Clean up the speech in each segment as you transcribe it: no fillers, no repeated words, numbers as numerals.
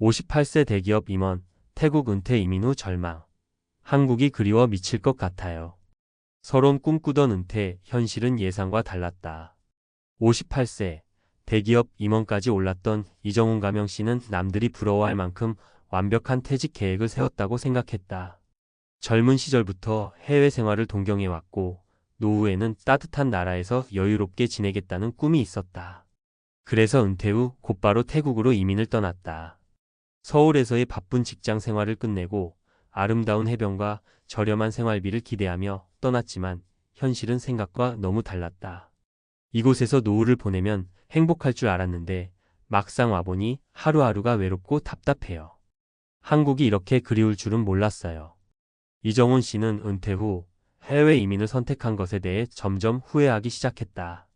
58세 대기업 임원, 태국 은퇴 이민 후 절망. 한국이 그리워 미칠 것 같아요. 서론 꿈꾸던 은퇴, 현실은 예상과 달랐다. 58세, 대기업 임원까지 올랐던 이정훈 가명 씨는 남들이 부러워할 만큼 완벽한 퇴직 계획을 세웠다고 생각했다. 젊은 시절부터 해외 생활을 동경해왔고, 노후에는 따뜻한 나라에서 여유롭게 지내겠다는 꿈이 있었다. 그래서 은퇴 후 곧바로 태국으로 이민을 떠났다. 서울에서의 바쁜 직장 생활을 끝내고 아름다운 해변과 저렴한 생활비를 기대하며 떠났지만 현실은 생각과 너무 달랐다. 이곳에서 노후를 보내면 행복할 줄 알았는데 막상 와보니 하루하루가 외롭고 답답해요. 한국이 이렇게 그리울 줄은 몰랐어요. 이정훈 씨는 은퇴 후 해외 이민을 선택한 것에 대해 점점 후회하기 시작했다.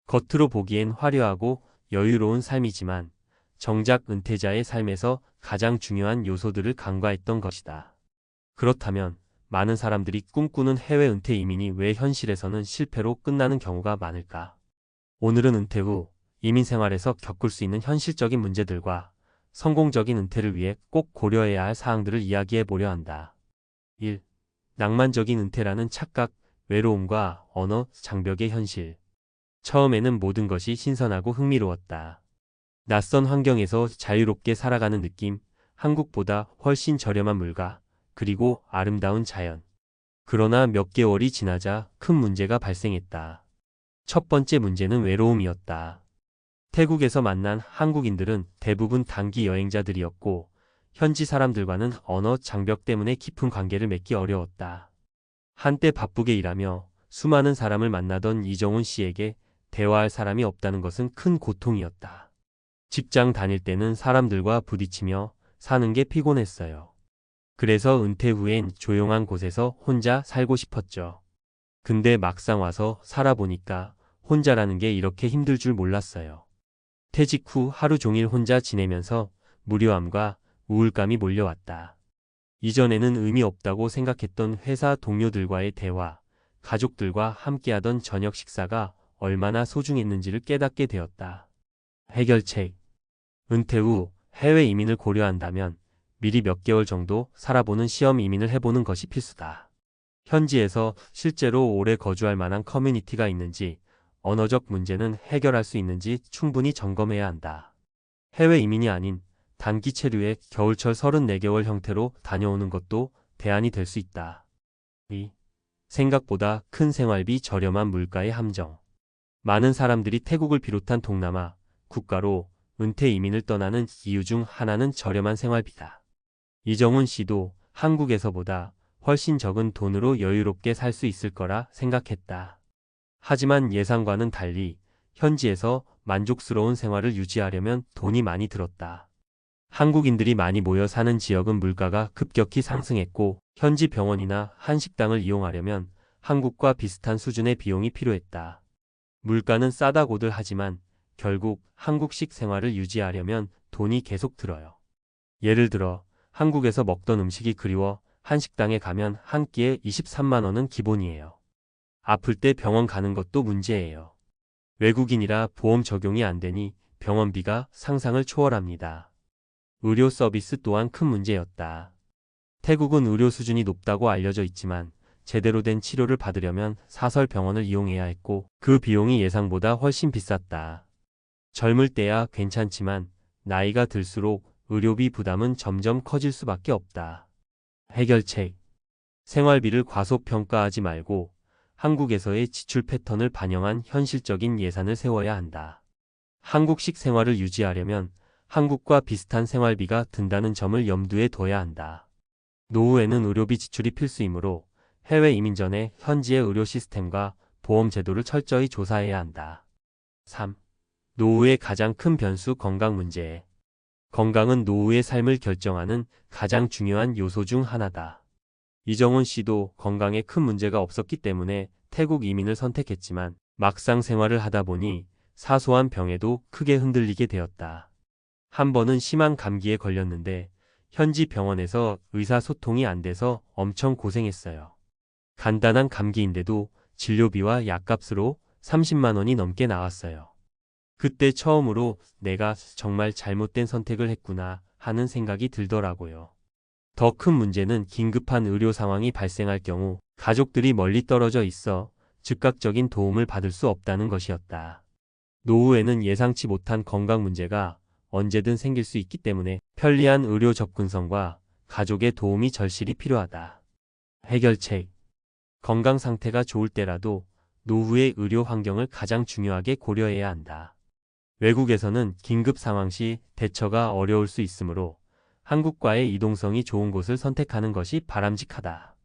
겉으로 보기엔 화려하고 여유로운 삶이지만 정작 은퇴자의 삶에서 가장 중요한 요소들을 간과했던 것이다. 그렇다면 많은 사람들이 꿈꾸는 해외 은퇴 이민이 왜 현실에서는 실패로 끝나는 경우가 많을까? 오늘은 은퇴 후 이민 생활에서 겪을 수 있는 현실적인 문제들과 성공적인 은퇴를 위해 꼭 고려해야 할 사항들을 이야기해 보려 한다. 1. 낭만적인 은퇴라는 착각, 외로움과 언어 장벽의 현실. 처음에는 모든 것이 신선하고 흥미로웠다. 낯선 환경에서 자유롭게 살아가는 느낌, 한국보다 훨씬 저렴한 물가, 그리고 아름다운 자연. 그러나 몇 개월이 지나자 큰 문제가 발생했다. 첫 번째 문제는 외로움이었다. 태국에서 만난 한국인들은 대부분 단기 여행자들이었고, 현지 사람들과는 언어 장벽 때문에 깊은 관계를 맺기 어려웠다. 한때 바쁘게 일하며 수많은 사람을 만나던 이정훈 씨에게 대화할 사람이 없다는 것은 큰 고통이었다. 직장 다닐 때는 사람들과 부딪히며 사는 게 피곤했어요. 그래서 은퇴 후엔 조용한 곳에서 혼자 살고 싶었죠. 근데 막상 와서 살아보니까 혼자라는 게 이렇게 힘들 줄 몰랐어요. 퇴직 후 하루 종일 혼자 지내면서 무료함과 우울감이 몰려왔다. 이전에는 의미 없다고 생각했던 회사 동료들과의 대화, 가족들과 함께하던 저녁 식사가 얼마나 소중했는지를 깨닫게 되었다. 해결책. 은퇴 후 해외 이민을 고려한다면 미리 몇 개월 정도 살아보는 시험 이민을 해보는 것이 필수다. 현지에서 실제로 오래 거주할 만한 커뮤니티가 있는지, 언어적 문제는 해결할 수 있는지 충분히 점검해야 한다. 해외 이민이 아닌 단기 체류의 겨울철 34개월 형태로 다녀오는 것도 대안이 될 수 있다. 2. 생각보다 큰 생활비 저렴한 물가의 함정. 많은 사람들이 태국을 비롯한 동남아 국가로 은퇴 이민을 떠나는 이유 중 하나는 저렴한 생활비다. 이정훈 씨도 한국에서보다 훨씬 적은 돈으로 여유롭게 살 수 있을 거라 생각했다. 하지만 예상과는 달리 현지에서 만족스러운 생활을 유지하려면 돈이 많이 들었다. 한국인들이 많이 모여 사는 지역은 물가가 급격히 상승했고 현지 병원이나 한식당을 이용하려면 한국과 비슷한 수준의 비용이 필요했다. 물가는 싸다고들 하지만 결국 한국식 생활을 유지하려면 돈이 계속 들어요. 예를 들어 한국에서 먹던 음식이 그리워 한식당에 가면 한 끼에 23만 원은 기본이에요. 아플 때 병원 가는 것도 문제예요. 외국인이라 보험 적용이 안 되니 병원비가 상상을 초월합니다. 의료 서비스 또한 큰 문제였다. 태국은 의료 수준이 높다고 알려져 있지만 제대로 된 치료를 받으려면 사설 병원을 이용해야 했고 그 비용이 예상보다 훨씬 비쌌다. 젊을 때야 괜찮지만 나이가 들수록 의료비 부담은 점점 커질 수밖에 없다. 해결책. 생활비를 과소평가하지 말고 한국에서의 지출 패턴을 반영한 현실적인 예산을 세워야 한다. 한국식 생활을 유지하려면 한국과 비슷한 생활비가 든다는 점을 염두에 둬야 한다. 노후에는 의료비 지출이 필수이므로 해외 이민 전에 현지의 의료 시스템과 보험 제도를 철저히 조사해야 한다. 3. 노후의 가장 큰 변수 건강 문제. 건강은 노후의 삶을 결정하는 가장 중요한 요소 중 하나다. 이정훈 씨도 건강에 큰 문제가 없었기 때문에 태국 이민을 선택했지만 막상 생활을 하다 보니 사소한 병에도 크게 흔들리게 되었다. 한 번은 심한 감기에 걸렸는데 현지 병원에서 의사소통이 안 돼서 엄청 고생했어요. 간단한 감기인데도 진료비와 약값으로 30만 원이 넘게 나왔어요. 그때 처음으로 내가 정말 잘못된 선택을 했구나 하는 생각이 들더라고요. 더 큰 문제는 긴급한 의료 상황이 발생할 경우 가족들이 멀리 떨어져 있어 즉각적인 도움을 받을 수 없다는 것이었다. 노후에는 예상치 못한 건강 문제가 언제든 생길 수 있기 때문에 편리한 의료 접근성과 가족의 도움이 절실히 필요하다. 해결책. 건강 상태가 좋을 때라도 노후의 의료 환경을 가장 중요하게 고려해야 한다. 외국에서는 긴급 상황 시 대처가 어려울 수 있으므로 한국과의 이동성이 좋은 곳을 선택하는 것이 바람직하다.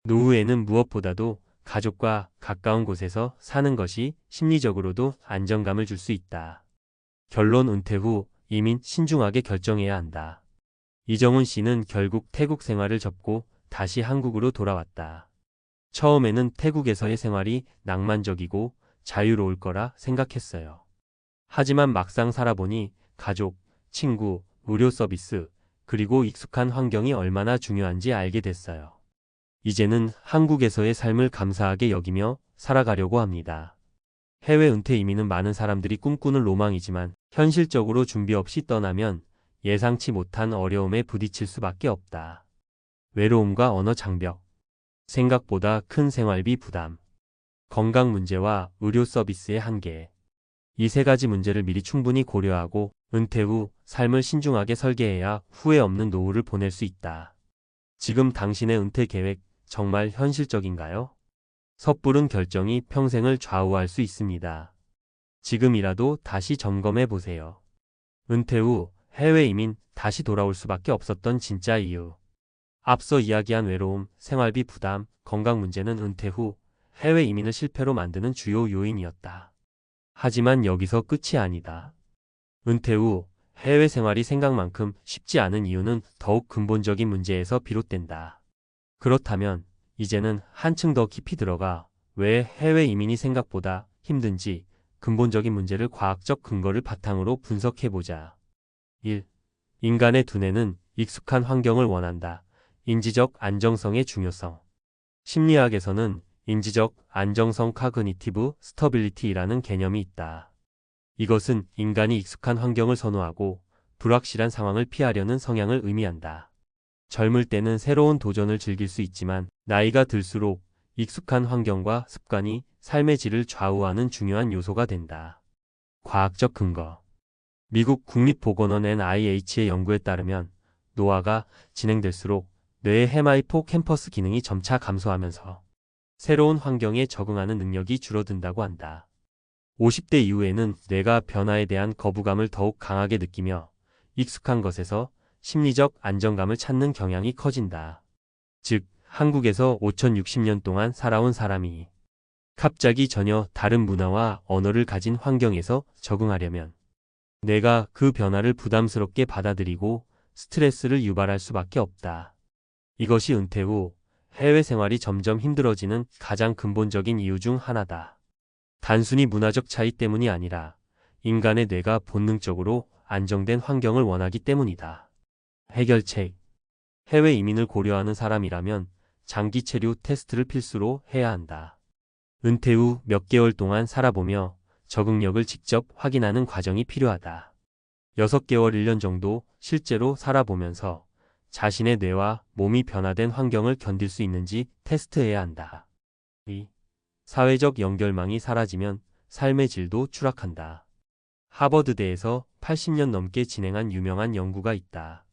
노후에는 무엇보다도 가족과 가까운 곳에서 사는 것이 심리적으로도 안정감을 줄 수 있다. 결론. 은퇴 후 이민 신중하게 결정해야 한다. 이정훈 씨는 결국 태국 생활을 접고 다시 한국으로 돌아왔다. 처음에는 태국에서의 생활이 낭만적이고 자유로울 거라 생각했어요. 하지만 막상 살아보니 가족, 친구, 의료 서비스, 그리고 익숙한 환경이 얼마나 중요한지 알게 됐어요. 이제는 한국에서의 삶을 감사하게 여기며 살아가려고 합니다. 해외 은퇴 이민은 많은 사람들이 꿈꾸는 로망이지만 현실적으로 준비 없이 떠나면 예상치 못한 어려움에 부딪힐 수밖에 없다. 외로움과 언어 장벽, 생각보다 큰 생활비 부담, 건강 문제와 의료 서비스의 한계. 이 세 가지 문제를 미리 충분히 고려하고 은퇴 후 삶을 신중하게 설계해야 후회 없는 노후를 보낼 수 있다. 지금 당신의 은퇴 계획 정말 현실적인가요? 섣부른 결정이 평생을 좌우할 수 있습니다. 지금이라도 다시 점검해 보세요. 은퇴 후 해외 이민 다시 돌아올 수밖에 없었던 진짜 이유. 앞서 이야기한 외로움, 생활비 부담, 건강 문제는 은퇴 후 해외 이민을 실패로 만드는 주요 요인이었다. 하지만 여기서 끝이 아니다. 은퇴 후 해외 생활이 생각만큼 쉽지 않은 이유는 더욱 근본적인 문제에서 비롯된다. 그렇다면 이제는 한층 더 깊이 들어가 왜 해외 이민이 생각보다 힘든지 근본적인 문제를 과학적 근거를 바탕으로 분석해보자. 1. 인간의 두뇌는 익숙한 환경을 원한다. 인지적 안정성의 중요성. 심리학에서는 인지적 안정성 카그니티브 스터빌리티라는 개념이 있다. 이것은 인간이 익숙한 환경을 선호하고 불확실한 상황을 피하려는 성향을 의미한다. 젊을 때는 새로운 도전을 즐길 수 있지만 나이가 들수록 익숙한 환경과 습관이 삶의 질을 좌우하는 중요한 요소가 된다. 과학적 근거. 미국 국립보건원 NIH의 연구에 따르면 노화가 진행될수록 뇌의 해마이포캠퍼스 기능이 점차 감소하면서 새로운 환경에 적응하는 능력이 줄어든다고 한다. 50대 이후에는 뇌가 변화에 대한 거부감을 더욱 강하게 느끼며 익숙한 것에서 심리적 안정감을 찾는 경향이 커진다. 즉, 한국에서 5060년 동안 살아온 사람이 갑자기 전혀 다른 문화와 언어를 가진 환경에서 적응하려면 뇌가 그 변화를 부담스럽게 받아들이고 스트레스를 유발할 수밖에 없다. 이것이 은퇴 후 해외 생활이 점점 힘들어지는 가장 근본적인 이유 중 하나다. 단순히 문화적 차이 때문이 아니라 인간의 뇌가 본능적으로 안정된 환경을 원하기 때문이다. 해결책. 해외 이민을 고려하는 사람이라면 장기 체류 테스트를 필수로 해야 한다. 은퇴 후 몇 개월 동안 살아보며 적응력을 직접 확인하는 과정이 필요하다. 6개월 1년 정도 실제로 살아보면서 자신의 뇌와 몸이 변화된 환경을 견딜 수 있는지 테스트해야 한다. 2. 사회적 연결망이 사라지면 삶의 질도 추락한다. 하버드대에서 80년 넘게 진행한 유명한 연구가 있다.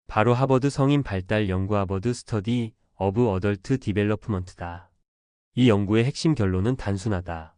바로 하버드 성인 발달 연구 하버드 스터디 오브 어덜트 디벨로프먼트다. 이 연구의 핵심 결론은 단순하다.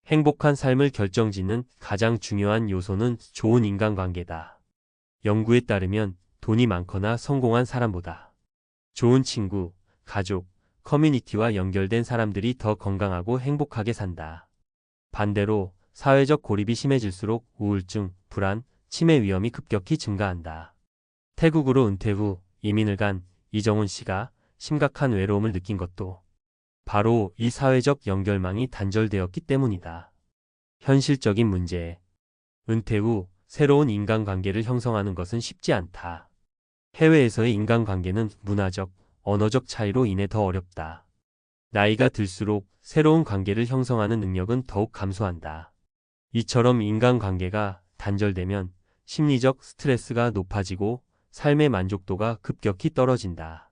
행복한 삶을 결정짓는 가장 중요한 요소는 좋은 인간관계다. 연구에 따르면 돈이 많거나 성공한 사람보다 좋은 친구, 가족, 커뮤니티와 연결된 사람들이 더 건강하고 행복하게 산다. 반대로 사회적 고립이 심해질수록 우울증, 불안, 치매 위험이 급격히 증가한다. 태국으로 은퇴 후 이민을 간 이정훈 씨가 심각한 외로움을 느낀 것도 바로 이 사회적 연결망이 단절되었기 때문이다. 현실적인 문제. 은퇴 후 새로운 인간관계를 형성하는 것은 쉽지 않다. 해외에서의 인간관계는 문화적, 언어적 차이로 인해 더 어렵다. 나이가 들수록 새로운 관계를 형성하는 능력은 더욱 감소한다. 이처럼 인간관계가 단절되면 심리적 스트레스가 높아지고 삶의 만족도가 급격히 떨어진다.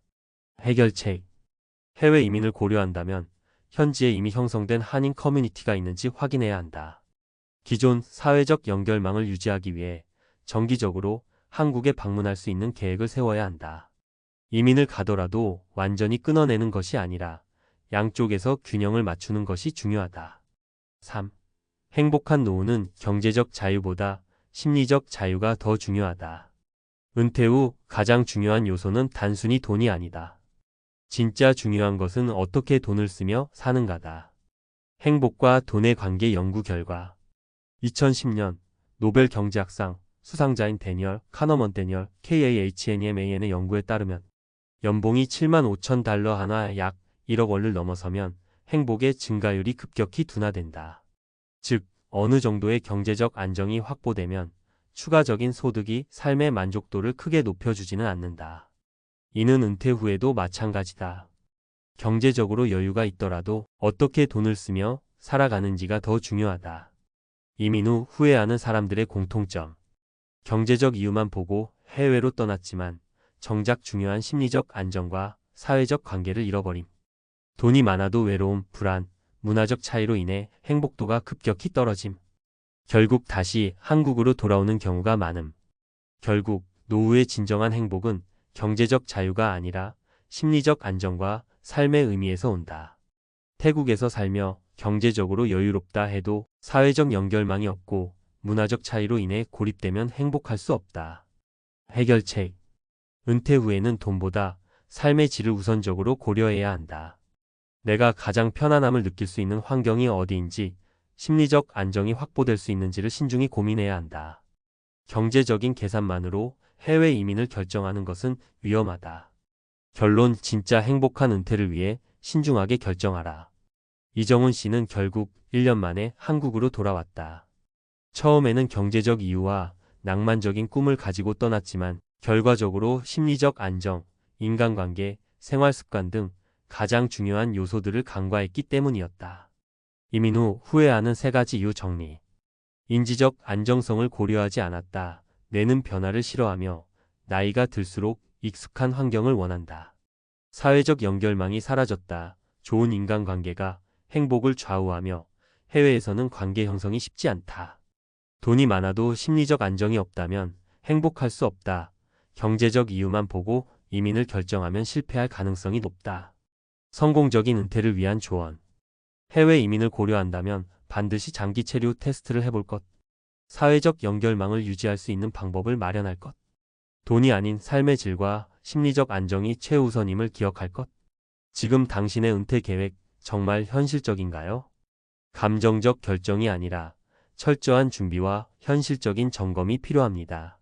해결책. 해외 이민을 고려한다면 현지에 이미 형성된 한인 커뮤니티가 있는지 확인해야 한다. 기존 사회적 연결망을 유지하기 위해 정기적으로 한국에 방문할 수 있는 계획을 세워야 한다. 이민을 가더라도 완전히 끊어내는 것이 아니라 양쪽에서 균형을 맞추는 것이 중요하다. 3. 행복한 노후는 경제적 자유보다 심리적 자유가 더 중요하다. 은퇴 후 가장 중요한 요소는 단순히 돈이 아니다. 진짜 중요한 것은 어떻게 돈을 쓰며 사는가다. 행복과 돈의 관계 연구 결과 2010년 노벨 경제학상 수상자인 데니얼 카너먼 데니얼 KAHNEMAN의 연구에 따르면 연봉이 7만 5천 달러 하나 약 1억 원을 넘어서면 행복의 증가율이 급격히 둔화된다. 즉, 어느 정도의 경제적 안정이 확보되면 추가적인 소득이 삶의 만족도를 크게 높여주지는 않는다. 이는 은퇴 후에도 마찬가지다. 경제적으로 여유가 있더라도 어떻게 돈을 쓰며 살아가는지가 더 중요하다. 이민 후 후회하는 사람들의 공통점. 경제적 이유만 보고 해외로 떠났지만 정작 중요한 심리적 안정과 사회적 관계를 잃어버림. 돈이 많아도 외로움, 불안, 문화적 차이로 인해 행복도가 급격히 떨어짐. 결국 다시 한국으로 돌아오는 경우가 많음. 결국 노후의 진정한 행복은 경제적 자유가 아니라 심리적 안정과 삶의 의미에서 온다. 태국에서 살며 경제적으로 여유롭다 해도 사회적 연결망이 없고 문화적 차이로 인해 고립되면 행복할 수 없다. 해결책. 은퇴 후에는 돈보다 삶의 질을 우선적으로 고려해야 한다. 내가 가장 편안함을 느낄 수 있는 환경이 어디인지, 심리적 안정이 확보될 수 있는지를 신중히 고민해야 한다. 경제적인 계산만으로 해외 이민을 결정하는 것은 위험하다. 결론, 진짜 행복한 은퇴를 위해 신중하게 결정하라. 이정훈 씨는 결국 1년 만에 한국으로 돌아왔다. 처음에는 경제적 이유와 낭만적인 꿈을 가지고 떠났지만 결과적으로 심리적 안정, 인간관계, 생활습관 등 가장 중요한 요소들을 간과했기 때문이었다. 이민 후 후회하는 3가지 이유 정리. 인지적 안정성을 고려하지 않았다. 내는 변화를 싫어하며 나이가 들수록 익숙한 환경을 원한다. 사회적 연결망이 사라졌다. 좋은 인간관계가 행복을 좌우하며 해외에서는 관계 형성이 쉽지 않다. 돈이 많아도 심리적 안정이 없다면 행복할 수 없다. 경제적 이유만 보고 이민을 결정하면 실패할 가능성이 높다. 성공적인 은퇴를 위한 조언. 해외 이민을 고려한다면 반드시 장기 체류 테스트를 해볼 것. 사회적 연결망을 유지할 수 있는 방법을 마련할 것. 돈이 아닌 삶의 질과 심리적 안정이 최우선임을 기억할 것. 지금 당신의 은퇴 계획 정말 현실적인가요? 감정적 결정이 아니라 철저한 준비와 현실적인 점검이 필요합니다.